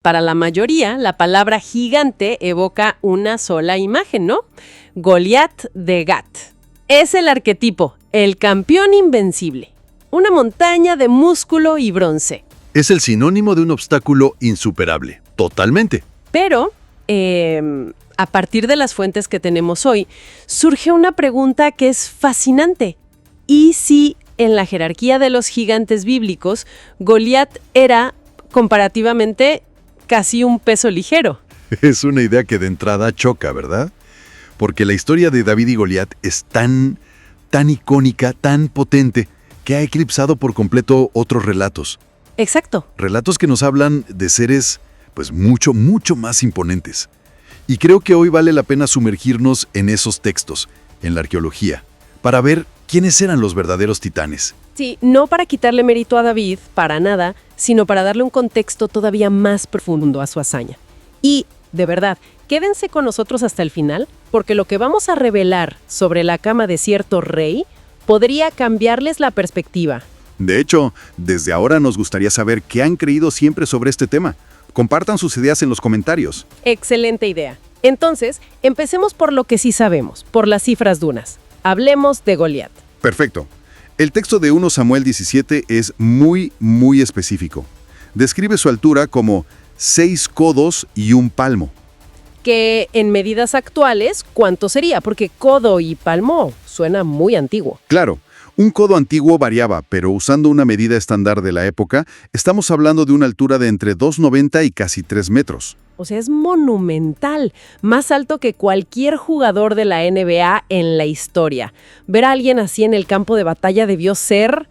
Para la mayoría, la palabra gigante evoca una sola imagen, ¿no? Goliat de Gat. Es el arquetipo, el campeón invencible. Una montaña de músculo y bronce. Es el sinónimo de un obstáculo insuperable. Totalmente. Pero, a partir de las fuentes que tenemos hoy, surge una pregunta que es fascinante. ¿Y si en la jerarquía de los gigantes bíblicos, Goliat era, comparativamente, casi un peso ligero? Es una idea que de entrada choca, ¿verdad? Porque la historia de David y Goliat es tan icónica, tan potente, que ha eclipsado por completo otros relatos. Exacto. Relatos que nos hablan de seres, pues mucho más imponentes. Y creo que hoy vale la pena sumergirnos en esos textos, en la arqueología, para ver quiénes eran los verdaderos titanes. Sí, no para quitarle mérito a David, para nada, sino para darle un contexto todavía más profundo a su hazaña. Y, de verdad, quédense con nosotros hasta el final, porque lo que vamos a revelar sobre la cama de cierto rey podría cambiarles la perspectiva. De hecho, desde ahora nos gustaría saber qué han creído siempre sobre este tema. Compartan sus ideas en los comentarios. Excelente idea. Entonces, empecemos por lo que sí sabemos, por las cifras dunas. Hablemos de Goliat. Perfecto. El texto de 1 Samuel 17 es muy específico. Describe su altura como 6 codos y un palmo. Que en medidas actuales, ¿cuánto sería? Porque codo y palmo suena muy antiguo. Claro, un codo antiguo variaba, pero usando una medida estándar de la época, estamos hablando de una altura de entre 2,90 y casi 3 metros. O sea, es monumental, más alto que cualquier jugador de la NBA en la historia. Ver a alguien así en el campo de batalla debió ser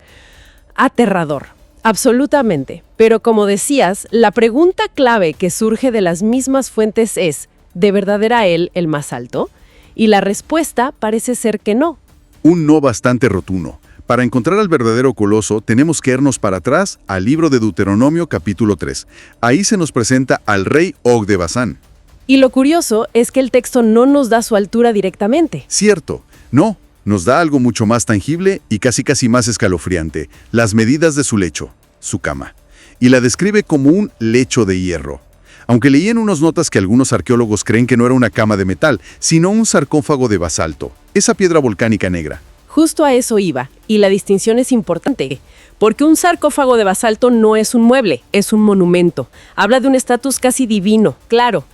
aterrador, absolutamente. Pero como decías, la pregunta clave que surge de las mismas fuentes es, ¿de verdad era él el más alto? Y la respuesta parece ser que no. Un no bastante rotundo. Para encontrar al verdadero coloso, tenemos que irnos para atrás al libro de Deuteronomio capítulo 3. Ahí se nos presenta al rey Og de Basán. Y lo curioso es que el texto no nos da su altura directamente. Cierto, no, nos da algo mucho más tangible y casi más escalofriante, las medidas de su lecho, su cama. Y la describe como un lecho de hierro. Aunque leí en unas notas que algunos arqueólogos creen que no era una cama de metal, sino un sarcófago de basalto, esa piedra volcánica negra. Justo a eso iba, y la distinción es importante, porque un sarcófago de basalto no es un mueble, es un monumento. Habla de un estatus casi divino, claro.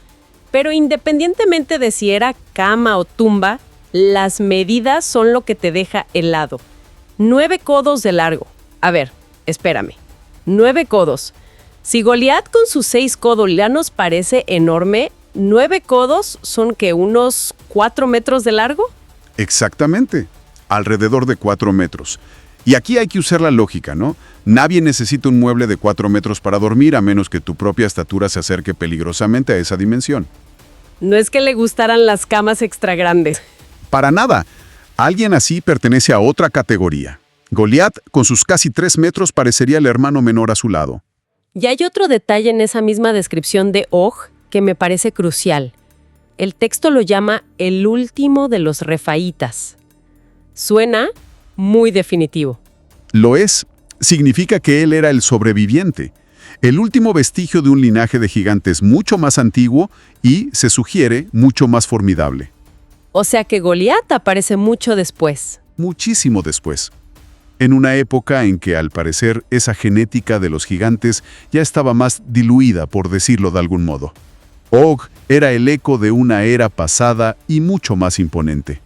Pero independientemente de si era cama o tumba, las medidas son lo que te deja helado. 9 codos de largo. A ver, espérame. 9 codos. Si Goliat con sus 6 codos ya nos parece enorme, 9 codos son que unos 4 metros de largo. Exactamente. Alrededor de 4 metros. Y aquí hay que usar la lógica, ¿no? Nadie necesita un mueble de 4 metros para dormir a menos que tu propia estatura se acerque peligrosamente a esa dimensión. No es que le gustaran las camas extra grandes. Para nada. Alguien así pertenece a otra categoría. Goliat, con sus casi 3 metros, parecería el hermano menor a su lado. Y hay otro detalle en esa misma descripción de Og que me parece crucial. El texto lo llama el último de los refaítas. Suena muy definitivo. Lo es. Significa que él era el sobreviviente, el último vestigio de un linaje de gigantes mucho más antiguo y, se sugiere, mucho más formidable. O sea que Goliat aparece mucho después. Muchísimo después. En una época en que, al parecer, esa genética de los gigantes ya estaba más diluida, por decirlo de algún modo. Og era el eco de una era pasada y mucho más imponente.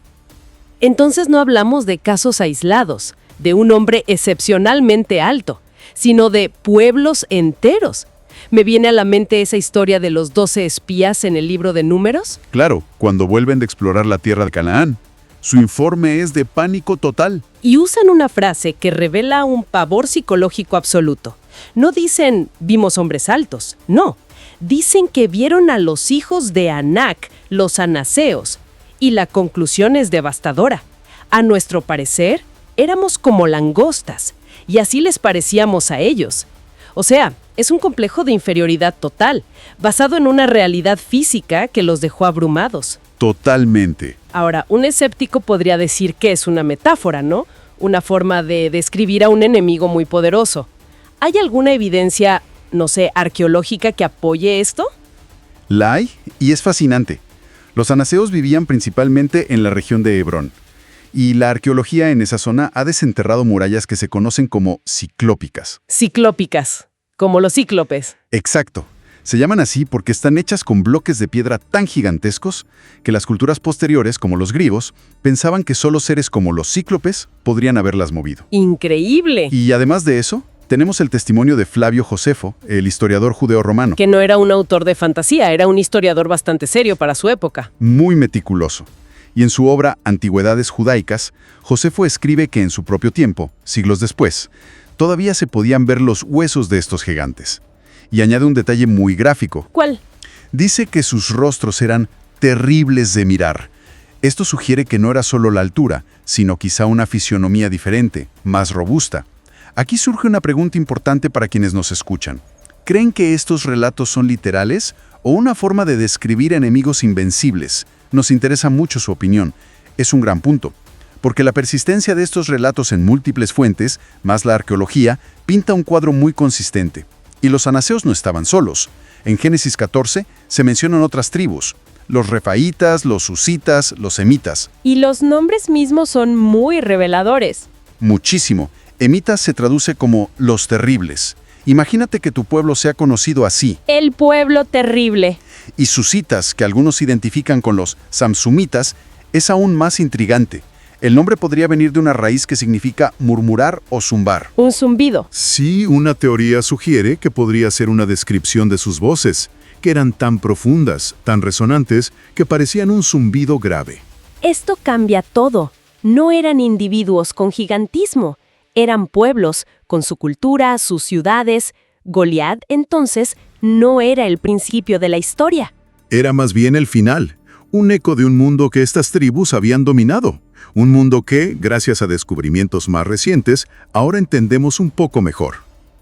Entonces no hablamos de casos aislados, de un hombre excepcionalmente alto, sino de pueblos enteros. ¿Me viene a la mente esa historia de los 12 espías en el libro de Números? Claro, cuando vuelven de explorar la tierra de Canaán. Su informe es de pánico total. Y usan una frase que revela un pavor psicológico absoluto. No dicen, vimos hombres altos, no. Dicen que vieron a los hijos de Anac, los anaseos. Y la conclusión es devastadora. A nuestro parecer, éramos como langostas, y así les parecíamos a ellos. O sea, es un complejo de inferioridad total, basado en una realidad física que los dejó abrumados. Totalmente. Ahora, un escéptico podría decir que es una metáfora, ¿no? Una forma de describir a un enemigo muy poderoso. ¿Hay alguna evidencia no sé, arqueológica que apoye esto? La hay y es fascinante. Los anaseos vivían principalmente en la región de Hebrón, y la arqueología en esa zona ha desenterrado murallas que se conocen como ciclópicas. Ciclópicas, como los cíclopes. Exacto. Se llaman así porque están hechas con bloques de piedra tan gigantescos que las culturas posteriores, como los griegos, pensaban que solo seres como los cíclopes podrían haberlas movido. ¡Increíble! Y además de eso, tenemos el testimonio de Flavio Josefo, el historiador judeo-romano. Que no era un autor de fantasía, era un historiador bastante serio para su época. Muy meticuloso. Y en su obra Antigüedades Judaicas, Josefo escribe que en su propio tiempo, siglos después, todavía se podían ver los huesos de estos gigantes. Y añade un detalle muy gráfico. ¿Cuál? Dice que sus rostros eran terribles de mirar. Esto sugiere que no era solo la altura, sino quizá una fisionomía diferente, más robusta. Aquí surge una pregunta importante para quienes nos escuchan. ¿Creen que estos relatos son literales o una forma de describir enemigos invencibles? Nos interesa mucho su opinión. Es un gran punto, porque la persistencia de estos relatos en múltiples fuentes, más la arqueología, pinta un cuadro muy consistente. Y los anaseos no estaban solos. En Génesis 14 se mencionan otras tribus, los refaítas, los husitas, los semitas. Y los nombres mismos son muy reveladores. Muchísimo. Emitas se traduce como los terribles. Imagínate que tu pueblo sea conocido así. El pueblo terrible. Y susitas, que algunos identifican con los samsumitas, es aún más intrigante. El nombre podría venir de una raíz que significa murmurar o zumbar. Un zumbido. Sí, una teoría sugiere que podría ser una descripción de sus voces, que eran tan profundas, tan resonantes, que parecían un zumbido grave. Esto cambia todo. No eran individuos con gigantismo, eran pueblos con su cultura, sus ciudades. Goliat, entonces, no era el principio de la historia. Era más bien el final, un eco de un mundo que estas tribus habían dominado. Un mundo que, gracias a descubrimientos más recientes, ahora entendemos un poco mejor.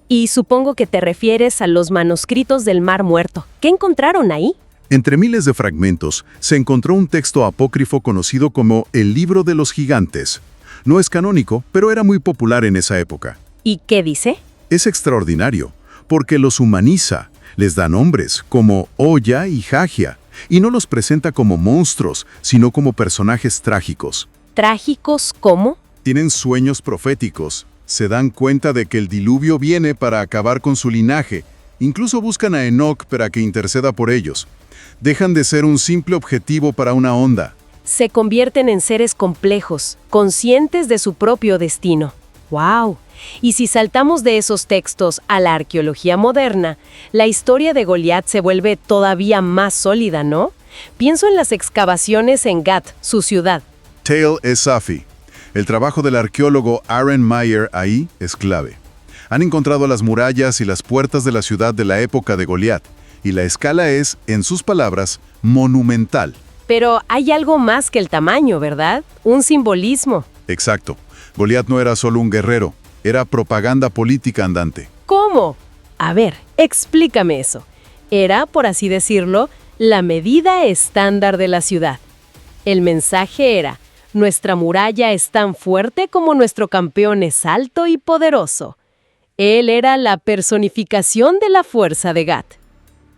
Y supongo que te refieres a los manuscritos del Mar Muerto. ¿Qué encontraron ahí? Entre miles de fragmentos, se encontró un texto apócrifo conocido como el Libro de los Gigantes. No es canónico, pero era muy popular en esa época. ¿Y qué dice? Es extraordinario, porque los humaniza, les da nombres como Oya y Jagia, y no los presenta como monstruos, sino como personajes trágicos. ¿Trágicos cómo? Tienen sueños proféticos, se dan cuenta de que el diluvio viene para acabar con su linaje, incluso buscan a Enoc para que interceda por ellos. Dejan de ser un simple objetivo para una onda. Se convierten en seres complejos, conscientes de su propio destino. ¡Wow! Y si saltamos de esos textos a la arqueología moderna, la historia de Goliat se vuelve todavía más sólida, ¿no? Pienso en las excavaciones en Gat, su ciudad. Tale es Safi. El trabajo del arqueólogo Aaron Meyer ahí es clave. Han encontrado las murallas y las puertas de la ciudad de la época de Goliat, y la escala es, en sus palabras, monumental. Pero hay algo más que el tamaño, ¿verdad? Un simbolismo. Exacto. Goliat no era solo un guerrero, era propaganda política andante. ¿Cómo? A ver, explícame eso. Era, por así decirlo, la medida estándar de la ciudad. El mensaje era: nuestra muralla es tan fuerte como nuestro campeón es alto y poderoso. Él era la personificación de la fuerza de Gat.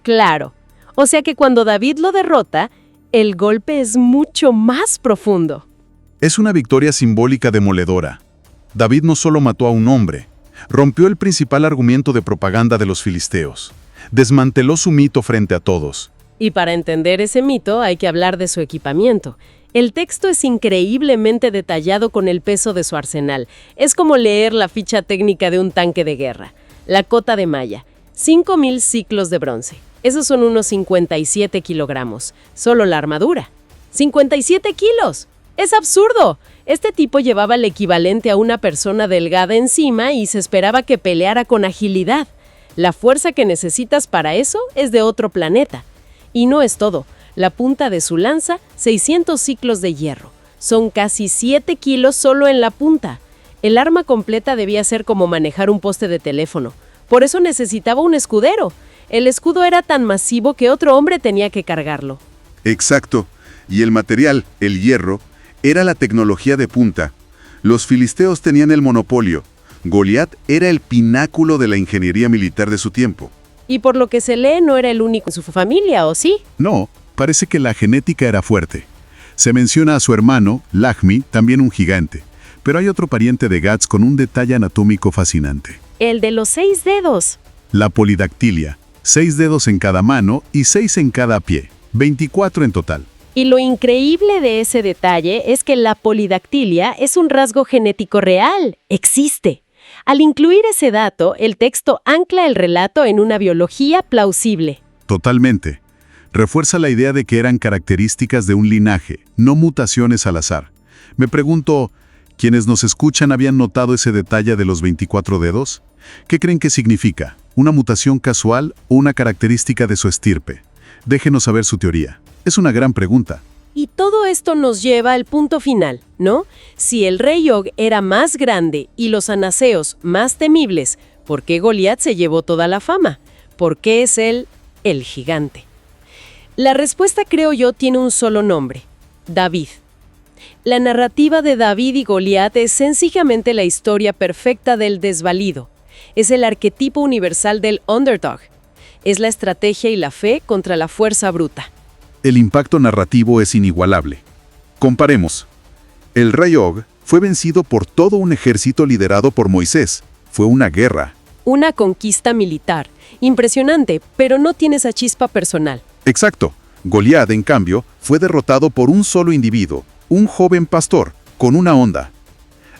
Claro, o sea que cuando David lo derrota, el golpe es mucho más profundo. Es una victoria simbólica demoledora. David no solo mató a un hombre, rompió el principal argumento de propaganda de los filisteos. Desmanteló su mito frente a todos. Y para entender ese mito hay que hablar de su equipamiento. El texto es increíblemente detallado con el peso de su arsenal. Es como leer la ficha técnica de un tanque de guerra. La cota de malla, 5.000 ciclos de bronce. Esos son unos 57 kilogramos. Solo la armadura. ¡57 kilos! ¡Es absurdo! Este tipo llevaba el equivalente a una persona delgada encima y se esperaba que peleara con agilidad. La fuerza que necesitas para eso es de otro planeta. Y no es todo. La punta de su lanza, 600 ciclos de hierro. Son casi 7 kilos solo en la punta. El arma completa debía ser como manejar un poste de teléfono. Por eso necesitaba un escudero. El escudo era tan masivo que otro hombre tenía que cargarlo. Exacto. Y el material, el hierro, era la tecnología de punta. Los filisteos tenían el monopolio. Goliat era el pináculo de la ingeniería militar de su tiempo. Y por lo que se lee, no era el único en su familia, ¿o sí? No, parece que la genética era fuerte. Se menciona a su hermano, Lakshmi, también un gigante. Pero hay otro pariente de Gats con un detalle anatómico fascinante. El de los 6 dedos. La polidactilia. 6 dedos en cada mano y 6 en cada pie. 24 en total. Y lo increíble de ese detalle es que la polidactilia es un rasgo genético real. Existe. Al incluir ese dato, el texto ancla el relato en una biología plausible. Totalmente. Refuerza la idea de que eran características de un linaje, no mutaciones al azar. Me pregunto, ¿quiénes nos escuchan habían notado ese detalle de los 24 dedos? ¿Qué creen que significa? ¿Una mutación casual o una característica de su estirpe? Déjenos saber su teoría. Es una gran pregunta. Y todo esto nos lleva al punto final, ¿no? Si el rey Og era más grande y los anaseos más temibles, ¿por qué Goliat se llevó toda la fama? ¿Por qué es él el gigante? La respuesta, creo yo, tiene un solo nombre: David. La narrativa de David y Goliat es sencillamente la historia perfecta del desvalido. Es el arquetipo universal del underdog. Es la estrategia y la fe contra la fuerza bruta. El impacto narrativo es inigualable. Comparemos. El rey Og fue vencido por todo un ejército liderado por Moisés. Fue una guerra. Una conquista militar. Impresionante, pero no tiene esa chispa personal. Exacto. Goliat, en cambio, fue derrotado por un solo individuo, un joven pastor, con una onda.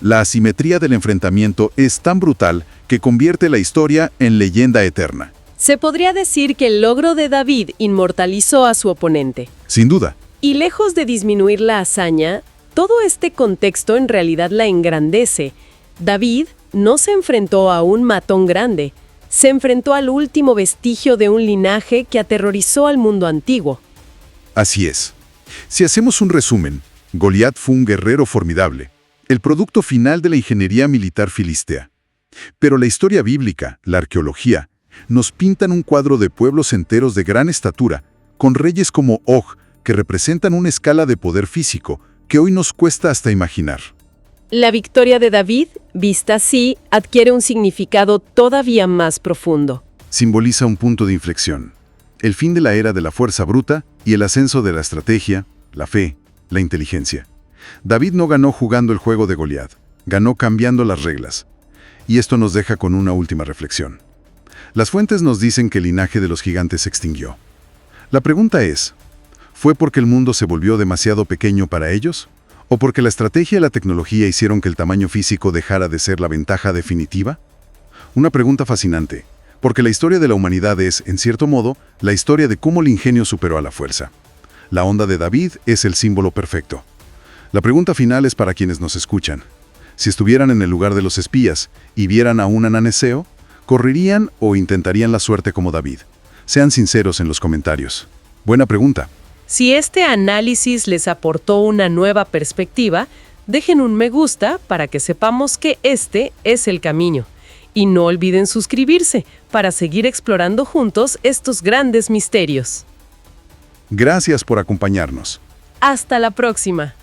La asimetría del enfrentamiento es tan brutal que convierte la historia en leyenda eterna. Se podría decir que el logro de David inmortalizó a su oponente. Sin duda. Y lejos de disminuir la hazaña, todo este contexto en realidad la engrandece. David no se enfrentó a un matón grande, se enfrentó al último vestigio de un linaje que aterrorizó al mundo antiguo. Así es. Si hacemos un resumen, Goliat fue un guerrero formidable, el producto final de la ingeniería militar filistea. Pero la historia bíblica, la arqueología, nos pintan un cuadro de pueblos enteros de gran estatura, con reyes como Og, que representan una escala de poder físico que hoy nos cuesta hasta imaginar. La victoria de David, vista así, adquiere un significado todavía más profundo. Simboliza un punto de inflexión, el fin de la era de la fuerza bruta y el ascenso de la estrategia, la fe, la inteligencia. David no ganó jugando el juego de Goliat, ganó cambiando las reglas. Y esto nos deja con una última reflexión. Las fuentes nos dicen que el linaje de los gigantes se extinguió. La pregunta es, ¿fue porque el mundo se volvió demasiado pequeño para ellos? ¿O porque la estrategia y la tecnología hicieron que el tamaño físico dejara de ser la ventaja definitiva? Una pregunta fascinante, porque la historia de la humanidad es, en cierto modo, la historia de cómo el ingenio superó a la fuerza. La onda de David es el símbolo perfecto. La pregunta final es para quienes nos escuchan. Si estuvieran en el lugar de los espías y vieran a un ananeseo, ¿correrían o intentarían la suerte como David? Sean sinceros en los comentarios. Buena pregunta. Si este análisis les aportó una nueva perspectiva, dejen un me gusta para que sepamos que este es el camino. Y no olviden suscribirse para seguir explorando juntos estos grandes misterios. Gracias por acompañarnos. Hasta la próxima.